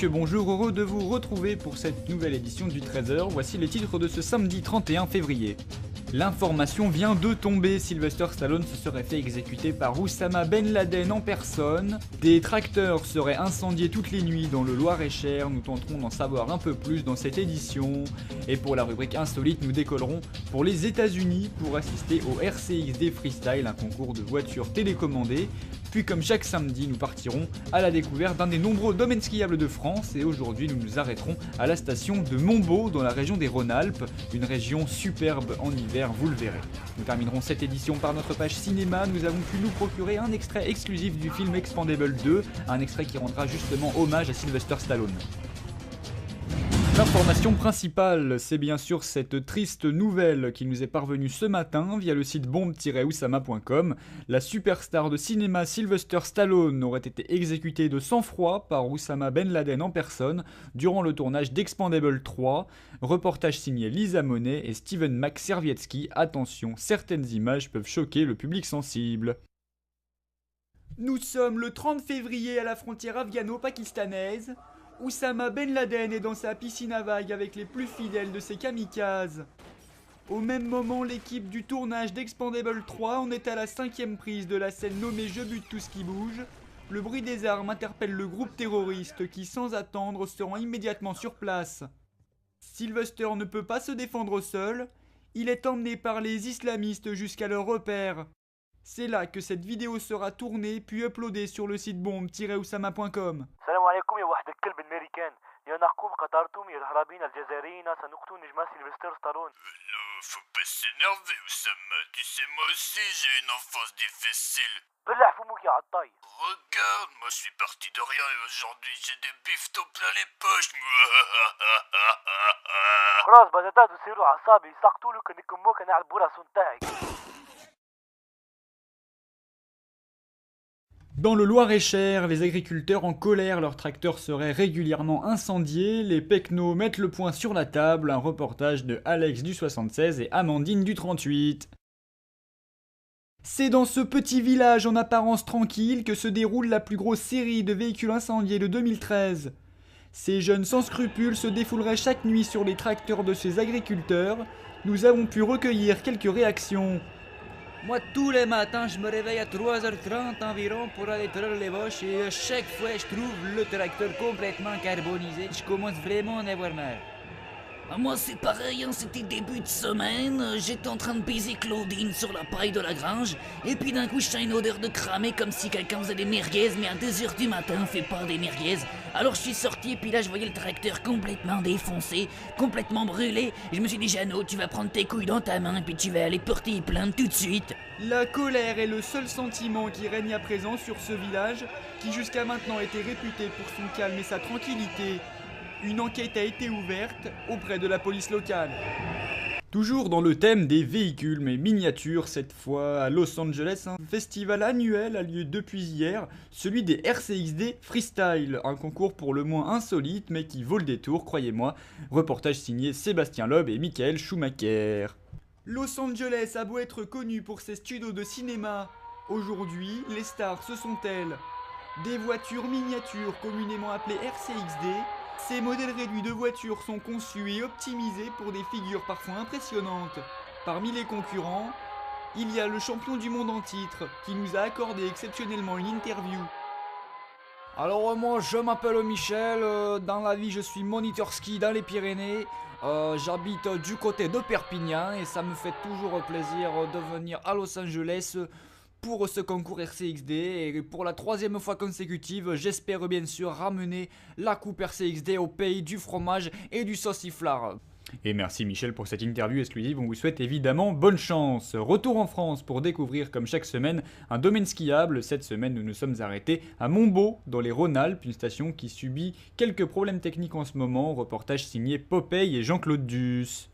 messieurs, bonjour, heureux de vous retrouver pour cette nouvelle édition du 13h. Voici les titres de ce samedi 31 février. L'information vient de tomber, Sylvester Stallone se serait fait exécuter par Oussama Ben Laden en personne. Des tracteurs seraient incendiés toutes les nuits dans le Loir-et-Cher, nous tenterons d'en savoir un peu plus dans cette édition. Et pour la rubrique insolite, nous décollerons pour les États-Unis pour assister au RCXD Freestyle, un concours de voitures télécommandées. Puis comme chaque samedi, nous partirons à la découverte d'un des nombreux domaines skiables de France et aujourd'hui nous nous arrêterons à la station de Montbeau dans la région des Rhône-Alpes, une région superbe en hiver, vous le verrez. Nous terminerons cette édition par notre page cinéma, nous avons pu nous procurer un extrait exclusif du film Expendables 2, un extrait qui rendra justement hommage à Sylvester Stallone. L'information principale, c'est bien sûr cette triste nouvelle qui nous est parvenue ce matin via le site bombe-oussama.com. La superstar de cinéma Sylvester Stallone aurait été exécuté de sang-froid par Oussama Ben Laden en personne durant le tournage d'Expendables 3. Reportage signé Lisa Monet et Steven McServietsky. Attention, certaines images peuvent choquer le public sensible. Nous sommes le 30 février à la frontière afghano-pakistanaise. Oussama Ben Laden est dans sa piscine à vagues avec les plus fidèles de ses kamikazes. Au même moment, l'équipe du tournage d'Expendables 3 en est à la 5e prise de la scène nommée Je bute tout ce qui bouge. Le bruit des armes interpelle le groupe terroriste qui, sans attendre, se rend immédiatement sur place. Sylvester ne peut pas se défendre seul, il est emmené par les islamistes jusqu'à leur repère. C'est là que cette vidéo sera tournée puis uploadée sur le site bombe-oussama.com. السلام عليكم يا واحد الكلب الامريكان لنحكم قتلتم يا الهربين الجزائريين سنقتل نجم سيلفستر ستالون. Faut pas s'énerver, Oussama. Tu sais, moi aussi, j'ai une enfance difficile. بلع فمك يا عطاي. Regarde, moi, je suis parti de rien et aujourd'hui, j'ai des bifetons plein les poches. خلاص بدات تصيروا عصابي سقطوا لك انكم مو كان على البراس نتاعك. Dans le Loir-et-Cher, les agriculteurs en colère, leurs tracteurs seraient régulièrement incendiés, les pecnos mettent le poing sur la table, un reportage de Alex du 76 et Amandine du 38. C'est dans ce petit village en apparence tranquille que se déroule la plus grosse série de véhicules incendiés de 2013. Ces jeunes sans scrupules se défouleraient chaque nuit sur les tracteurs de ces agriculteurs. Nous avons pu recueillir quelques réactions. Moi, tous les matins, je me réveille à 3h30 environ pour aller traire les vaches et à chaque fois, je trouve le tracteur complètement carbonisé. Je commence vraiment à en avoir marre. Moi c'est pareil, c'était début de semaine, j'étais en train de baiser Claudine sur la paille de la grange, et puis d'un coup je sens une odeur de cramé comme si quelqu'un faisait des merguez, mais à 2h du matin on fait pas des merguez. Alors je suis sorti et puis là je voyais le tracteur complètement défoncé, complètement brûlé, et je me suis dit Jeannot, tu vas prendre tes couilles dans ta main et puis tu vas aller porter plainte tout de suite. La colère est le seul sentiment qui règne à présent sur ce village, qui jusqu'à maintenant était réputé pour son calme et sa tranquillité. Une enquête a été ouverte auprès de la police locale. Toujours dans le thème des véhicules, mais miniatures cette fois, à Los Angeles, un festival annuel a lieu depuis hier, celui des RCXD Freestyle, un concours pour le moins insolite, mais qui vaut le détour, croyez-moi. Reportage signé Sébastien Loeb et Michael Schumacher. Los Angeles a beau être connu pour ses studios de cinéma, aujourd'hui, les stars, ce sont elles. Des voitures miniatures communément appelées RCXD. Ces modèles réduits de voitures sont conçus et optimisés pour des figures parfois impressionnantes. Parmi les concurrents, il y a le champion du monde en titre, qui nous a accordé exceptionnellement une interview. Alors moi je m'appelle Michel, dans la vie je suis moniteur ski dans les Pyrénées, j'habite du côté de Perpignan et ça me fait toujours plaisir de venir à Los Angeles pour ce concours RCXD et pour la 3e fois consécutive, j'espère bien sûr ramener la coupe RCXD au pays du fromage et du sauciflard. Et merci Michel pour cette interview exclusive, on vous souhaite évidemment bonne chance. Retour en France pour découvrir comme chaque semaine un domaine skiable. Cette semaine nous nous sommes arrêtés à Montbeau dans les Rhône-Alpes, une station qui subit quelques problèmes techniques en ce moment. Reportage signé Popeye et Jean-Claude Duss.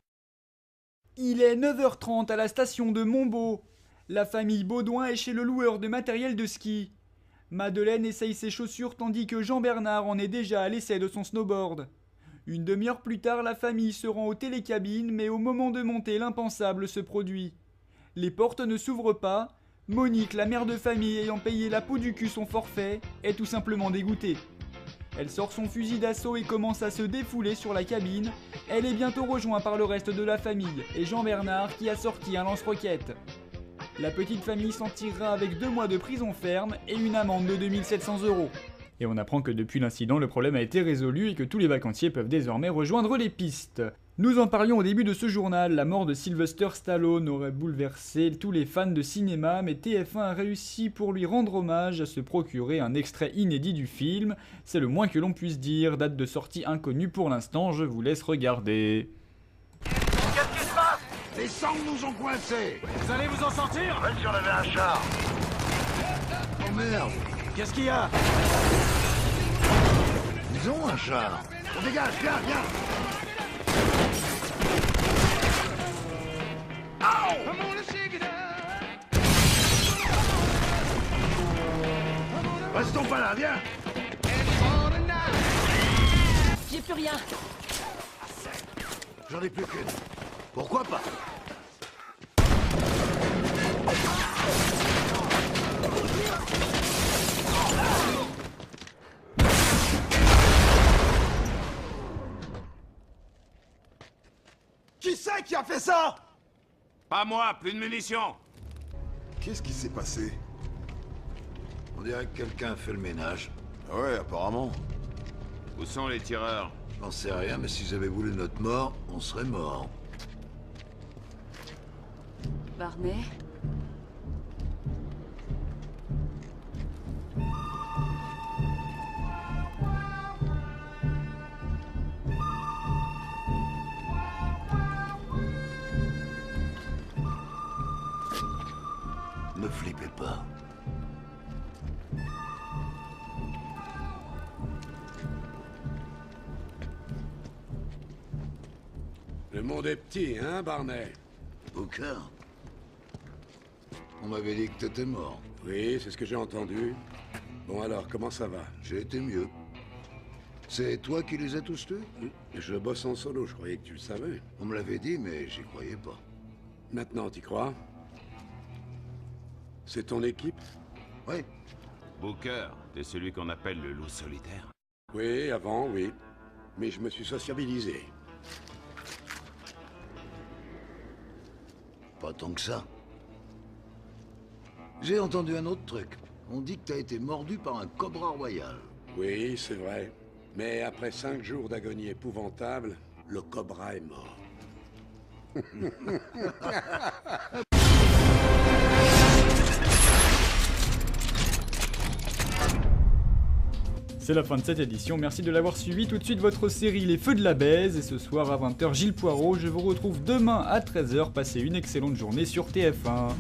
Il est 9h30 à la station de Montbeau. La famille Baudouin est chez le loueur de matériel de ski. Madeleine essaye ses chaussures tandis que Jean-Bernard en est déjà à l'essai de son snowboard. Une demi-heure plus tard, la famille se rend aux télécabines, mais au moment de monter, l'impensable se produit. Les portes ne s'ouvrent pas. Monique, la mère de famille ayant payé la peau du cul son forfait, est tout simplement dégoûtée. Elle sort son fusil d'assaut et commence à se défouler sur la cabine. Elle est bientôt rejointe par le reste de la famille et Jean-Bernard qui a sorti un lance-roquette. La petite famille s'en tirera avec 2 mois de prison ferme et une amende de 2700 €. Et on apprend que depuis l'incident, le problème a été résolu et que tous les vacanciers peuvent désormais rejoindre les pistes. Nous en parlions au début de ce journal, la mort de Sylvester Stallone aurait bouleversé tous les fans de cinéma, mais TF1 a réussi pour lui rendre hommage à se procurer un extrait inédit du film. C'est le moins que l'on puisse dire, date de sortie inconnue pour l'instant, je vous laisse regarder. Qu'est-ce qui se passe? Les sangs nous ont coincés. Vous allez vous en sortir? Même si on avait un char. Oh merde. Qu'est-ce qu'il y a? Ils ont un char. On dégage, viens, viens. Restons pas là, viens. J'ai plus rien. J'en ai plus qu'une. Pourquoi pas? Qui c'est qui a fait ça? Pas moi, plus de munitions. Qu'est-ce qui s'est passé? On dirait que quelqu'un a fait le ménage. Ouais, apparemment. Où sont les tireurs? J'en sais rien, mais s'ils avaient voulu notre mort, on serait morts. Barney? Ne flippez pas. Le monde est petit, hein, Barney? Booker? On m'avait dit que t'étais mort. Oui, c'est ce que j'ai entendu. Bon alors, comment ça va? J'ai été mieux. C'est toi qui les as tous tués? Je bosse en solo, je croyais que tu le savais. On me l'avait dit, mais j'y croyais pas. Maintenant, t'y crois? C'est ton équipe? Ouais. Booker, t'es celui qu'on appelle le loup solitaire? Oui, avant, oui. Mais je me suis sociabilisé. Pas tant que ça. J'ai entendu un autre truc. On dit que t'as été mordu par un cobra royal. Oui, c'est vrai. Mais après 5 jours d'agonie épouvantable, le cobra est mort. C'est la fin de cette édition, merci de l'avoir suivi. Tout de suite votre série Les Feux de la Baise, et ce soir à 20h Gilles Poirot. Je vous retrouve demain à 13h, passez une excellente journée sur TF1.